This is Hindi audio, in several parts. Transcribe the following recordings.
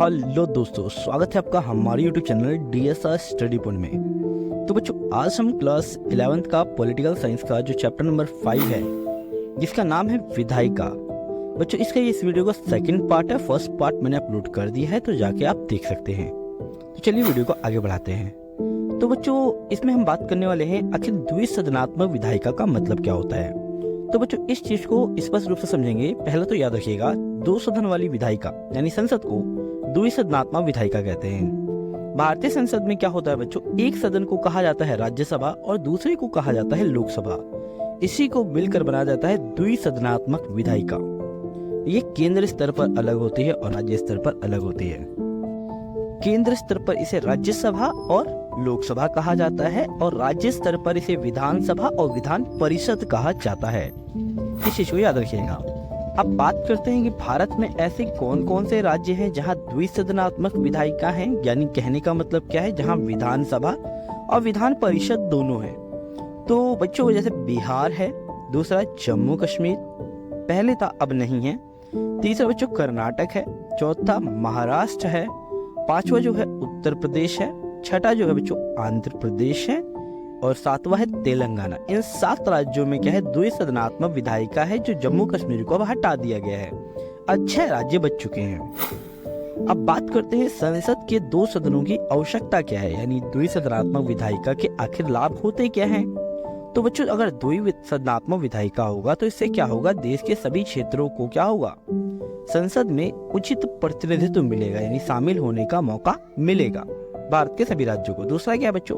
हेलो दोस्तों, स्वागत है आपका हमारे YouTube channel DSR study point में। तो बच्चों, आज हम क्लास 11th का पॉलिटिकल साइंस का जो चैप्टर नंबर 5 है, जिसका नाम है विधायिका। बच्चों, इसका इस वीडियो का सेकंड पार्ट है। फर्स्ट पार्ट मैंने अपलोड कर दिया है, तो जाके आप देख सकते हैं। तो चलिए वीडियो को आगे बढ़ाते हैं। तो बच्चों, इसमें हम बात करने वाले हैं आखिर द्विसदनात्मक विधायिका का मतलब क्या होता है। तो बच्चों, इस चीज को स्पष्ट रूप से समझेंगे। पहले तो याद रखिएगा, दो सदन वाली विधायिका यानी संसद को द्विसदनात्मक विधायिका कहते हैं। भारतीय संसद में क्या होता है बच्चों, एक सदन को कहा जाता है राज्यसभा और दूसरे को कहा जाता है लोकसभा। इसी को मिलकर बनाया जाता है द्विसदनात्मक विधायिका। ये केंद्र स्तर पर अलग होती है और राज्य स्तर पर अलग होती है। केंद्र स्तर पर इसे राज्यसभा और लोकसभा कहा जाता है और राज्य स्तर पर इसे विधानसभा और विधान परिषद कहा जाता है। इस चीज को याद रखिएगा। अब बात करते हैं कि भारत में ऐसे कौन कौन से राज्य हैं जहां द्विसदनात्मक विधायिका हैं, यानी कहने का मतलब क्या है, जहां विधानसभा और विधान परिषद दोनों हैं। तो बच्चों, जैसे बिहार है, दूसरा जम्मू कश्मीर, पहले था अब नहीं है, तीसरा बच्चों कर्नाटक है, चौथा महाराष्ट्र है, पांचवा जो है उत्तर प्रदेश है, छठा जो है बच्चों आंध्र प्रदेश है और सातवां है तेलंगाना। इन 7 राज्यों में क्या है, द्विसदनात्मक विधायिका है, जो जम्मू कश्मीर को अब हटा दिया गया है। 6 राज्य बच चुके हैं। अब बात करते हैं संसद के 2 सदनों की आवश्यकता क्या है, यानी द्विसदनात्मक विधायिका के आखिर लाभ होते क्या हैं। तो बच्चों, अगर द्विसदनात्मक विधायिका होगा तो इससे क्या होगा, देश के सभी क्षेत्रों को क्या होगा, संसद में उचित प्रतिनिधित्व मिलेगा, यानी शामिल होने का मौका मिलेगा भारत के सभी राज्यों को। दूसरा क्या बच्चों,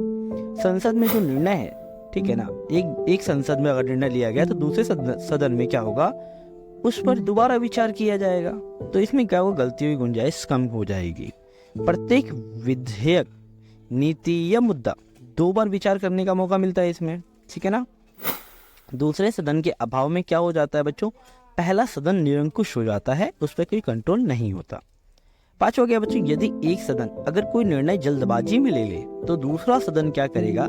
संसद में जो निर्णय है, ठीक है ना, एक संसद में अगर निर्णय लिया गया तो दूसरे सदन में क्या होगा, उस पर दोबारा विचार किया जाएगा। तो इसमें क्या होगा, गलतियों की गुंजाइश कम हो जाएगी। प्रत्येक विधेयक, नीति या मुद्दा 2 बार विचार करने का मौका मिलता है इसमें, ठीक है ना। दूसरे सदन के अभाव में क्या हो जाता है बच्चों, पहला सदन निरंकुश हो जाता है, उस पर कोई कंट्रोल नहीं होता। पांचवा क्या बच्चों, यदि एक सदन अगर कोई निर्णय जल्दबाजी में ले ले तो दूसरा सदन क्या करेगा,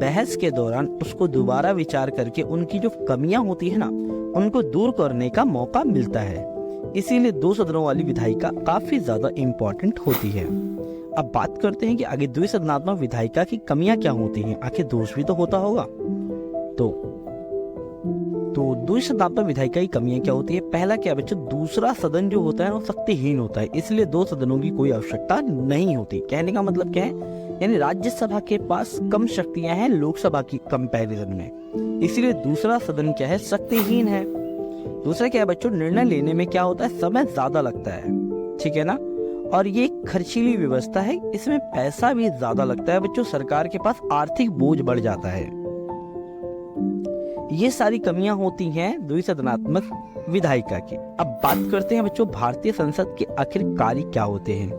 बहस के दौरान उसको दोबारा विचार करके उनकी जो कमियां होती है ना, उनको दूर करने का मौका मिलता है। इसीलिए 2 सदनों वाली विधायिका काफी ज्यादा इम्पोर्टेंट होती है। अब बात करते हैं कि आगे द्विसदनात्मक विधायिका की कमियां क्या होती हैं, आखिर दोष भी तो होता होगा। तो द्विसदनात्मक विधायिका की कमियां क्या होती है। पहला क्या बच्चों, दूसरा सदन जो होता है वो शक्तिहीन होता है, इसलिए 2 सदनों की कोई आवश्यकता नहीं होती। कहने का मतलब क्या है, यानी राज्यसभा के पास कम शक्तियां हैं लोकसभा की कंपैरिजन में, इसलिए दूसरा सदन क्या है, शक्तिहीन है। दूसरा क्या है बच्चों, निर्णय लेने में क्या होता है, समय ज्यादा लगता है, ठीक है ना, और ये खर्चीली व्यवस्था है, इसमें पैसा भी ज्यादा लगता है बच्चों, सरकार के पास आर्थिक बोझ बढ़ जाता है। ये सारी कमियां होती हैं द्विसदनात्मक विधायिका की। अब बात करते हैं बच्चों, भारतीय संसद के आखिर कार्य क्या होते हैं।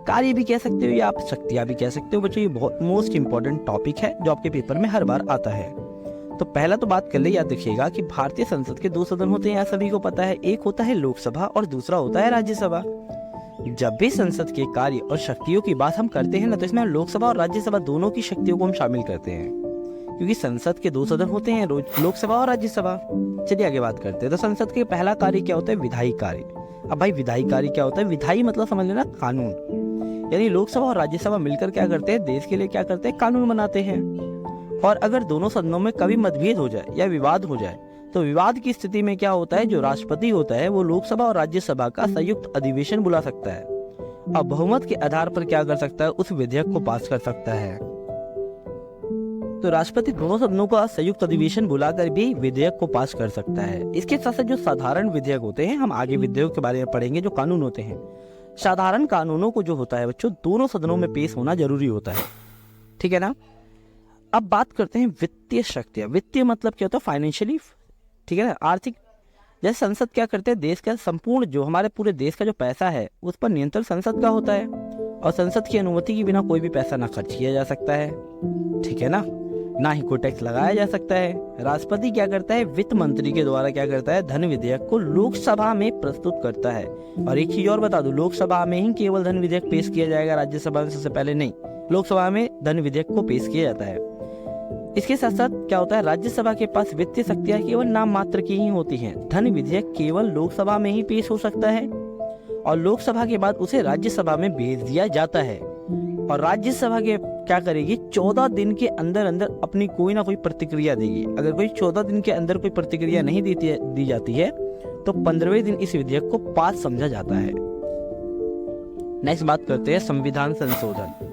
कार्य भी कह सकते हो या आप शक्तियां भी कह सकते हो बच्चों। ये बहुत मोस्ट इंपॉर्टेंट टॉपिक है जो आपके पेपर में हर बार आता है। तो पहला तो बात कर ले, याद रखिएगा कि भारतीय संसद के 2 सदन होते हैं, यह सभी को पता है। एक होता है लोकसभा और दूसरा होता है राज्यसभा। जब भी संसद के कार्य और शक्तियों की बात हम करते हैं ना, तो इसमें लोकसभा और राज्यसभा दोनों की शक्तियों को हम शामिल करते हैं, क्योंकि संसद के 2 सदन होते हैं, लोकसभा और राज्यसभा। चलिए आगे बात करते हैं। तो संसद के पहला कार्य क्या होता है, विधायी कार्य। अब भाई विधायी कार्य क्या होता है, विधायी मतलब समझ लेना कानून, यानी लोकसभा और राज्यसभा मिलकर क्या करते हैं, देश के लिए क्या करते हैं, कानून बनाते हैं। और अगर दोनों सदनों में कभी मतभेद हो जाए या विवाद हो जाए, तो विवाद की स्थिति में क्या होता है, जो राष्ट्रपति होता है वो लोकसभा और राज्यसभा का संयुक्त अधिवेशन बुला सकता है। अब बहुमत के आधार पर क्या कर सकता है, उस विधेयक को पास कर सकता है। तो राष्ट्रपति दोनों सदनों का संयुक्त अधिवेशन बुलाकर भी विधेयक को पास कर सकता है। इसके साथ साथ जो साधारण विधेयक होते हैं, हम आगे विधेयक के बारे में पढ़ेंगे, जो कानून होते हैं, साधारण कानूनों को जो होता है बच्चों, दोनों सदनों में पेश होना जरूरी होता है, ठीक है ना। अब बात करते हैं वित्तीय शक्तियां। वित्तीय मतलब क्या होता है, फाइनेंशियली, ठीक है ना, आर्थिक। जैसे संसद क्या करते हैं, देश का संपूर्ण जो हमारे पूरे देश का जो पैसा है उस पर नियंत्रण संसद का होता है, और संसद की अनुमति के बिना कोई भी पैसा ना खर्च किया जा सकता है, ठीक है ना ही कोई टैक्स लगाया जा सकता है। राष्ट्रपति क्या करता है, वित्त मंत्री के द्वारा क्या करता है, धन विधेयक को लोकसभा में प्रस्तुत करता है। और एक चीज और बता दूं, लोकसभा में ही केवल धन विधेयक पेश किया जाएगा, राज्यसभा में सबसे पहले नहीं, लोकसभा में धन विधेयक को पेश किया जाता है। इसके साथ साथ क्या होता है, राज्यसभा के पास वित्तीय शक्तियां केवल नाम मात्र की ही होती हैं। धन विधेयक केवल लोकसभा में ही पेश हो सकता है और लोकसभा के बाद उसे राज्यसभा में भेज दिया जाता है। और राज्यसभा के क्या करेगी, 14 दिन के अंदर अंदर अपनी कोई ना कोई प्रतिक्रिया देगी। अगर कोई 14 दिन के अंदर कोई प्रतिक्रिया नहीं दी जाती है तो 15वें दिन इस विधेयक को पास समझा जाता है। नेक्स्ट बात करते हैं संविधान संशोधन।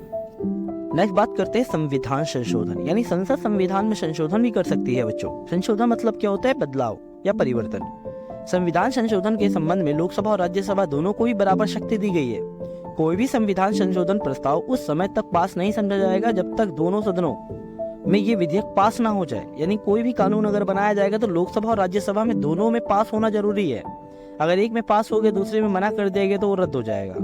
नेक्स्ट बात करते हैं संविधान संशोधन, यानी संसद संविधान में संशोधन भी कर सकती है बच्चों। संशोधन मतलब क्या होता है, बदलाव या परिवर्तन। संविधान संशोधन के संबंध में लोकसभा और राज्यसभा दोनों को ही बराबर शक्ति दी गई है। कोई भी संविधान संशोधन प्रस्ताव उस समय तक पास नहीं समझा जाएगा जब तक दोनों सदनों में ये विधेयक पास ना हो जाए। यानी कोई भी कानून अगर बनाया जाएगा तो लोकसभा और राज्यसभा में दोनों में पास होना जरूरी है। अगर एक में पास हो गया दूसरे में मना कर दिया गया तो वो रद्द हो जाएगा।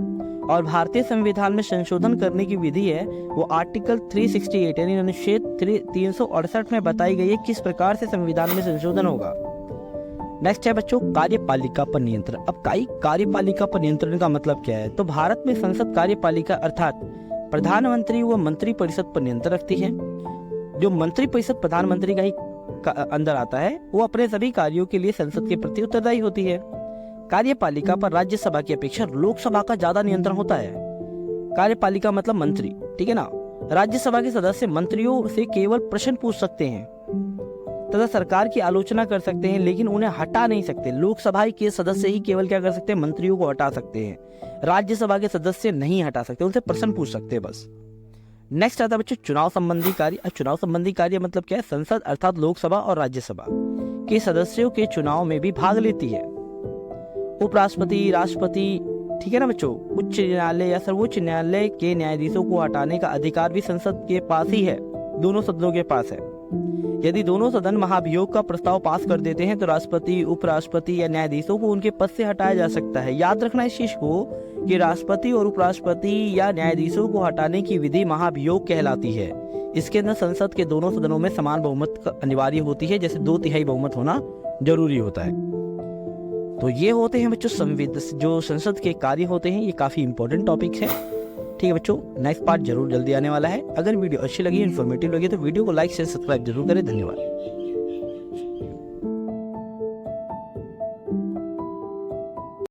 और भारतीय संविधान में संशोधन करने की विधि है वो आर्टिकल 368 यानी अनुच्छेद 368 में बताई गई है किस प्रकार से संविधान में संशोधन होगा। नेक्स्ट है बच्चों कार्यपालिका पर नियंत्रण। अब कार्यपालिका पर नियंत्रण का मतलब क्या है, तो भारत में संसद कार्यपालिका अर्थात प्रधानमंत्री व मंत्रिपरिषद पर नियंत्रण रखती है। जो मंत्रिपरिषद प्रधानमंत्री का ही अंदर आता है, वो अपने सभी कार्यों के लिए संसद के प्रति उत्तरदायी होती है। कार्यपालिका पर राज्यसभा की अपेक्षा लोकसभा का ज्यादा नियंत्रण होता है। कार्यपालिका मतलब मंत्री, ठीक है ना। राज्यसभा के सदस्य मंत्रियों से केवल प्रश्न पूछ सकते हैं तथा सरकार की आलोचना कर सकते हैं, लेकिन उन्हें हटा नहीं सकते। लोकसभा के सदस्य ही केवल क्या कर सकते हैं, मंत्रियों को हटा सकते हैं। राज्यसभा के सदस्य नहीं हटा सकते, उनसे प्रश्न पूछ सकते हैं बस। नेक्स्ट आता है बच्चों चुनाव संबंधी कार्य। चुनाव संबंधी कार्य मतलब क्या है, संसद अर्थात लोकसभा और राज्यसभा के सदस्यों के चुनाव में भी भाग लेती है। उपराष्ट्रपति, राष्ट्रपति, ठीक है ना बच्चों, उच्च न्यायालय या सर्वोच्च न्यायालय के न्यायाधीशों को हटाने का अधिकार भी संसद के पास ही है, दोनों सदनों के पास है। यदि दोनों सदन महाभियोग का प्रस्ताव पास कर देते हैं तो राष्ट्रपति, उपराष्ट्रपति या न्यायाधीशों को उनके पद से हटाया जा सकता है। याद रखना इस चीज को कि राष्ट्रपति और उपराष्ट्रपति या न्यायाधीशों को हटाने की विधि महाभियोग कहलाती है। इसके अंदर संसद के दोनों सदनों में समान बहुमत अनिवार्य होती है, जैसे 2/3 बहुमत होना जरूरी होता है। तो ये होते हैं बच्चों जो संसद के कार्य होते हैं, ये काफी इंपॉर्टेंट टॉपिक है। ठीक है बच्चों, नेक्स्ट पार्ट जरूर जल्दी आने वाला है। अगर वीडियो अच्छी लगी, इन्फॉर्मेटिव लगी तो वीडियो को लाइक शेयर सब्सक्राइब जरूर करें। धन्यवाद।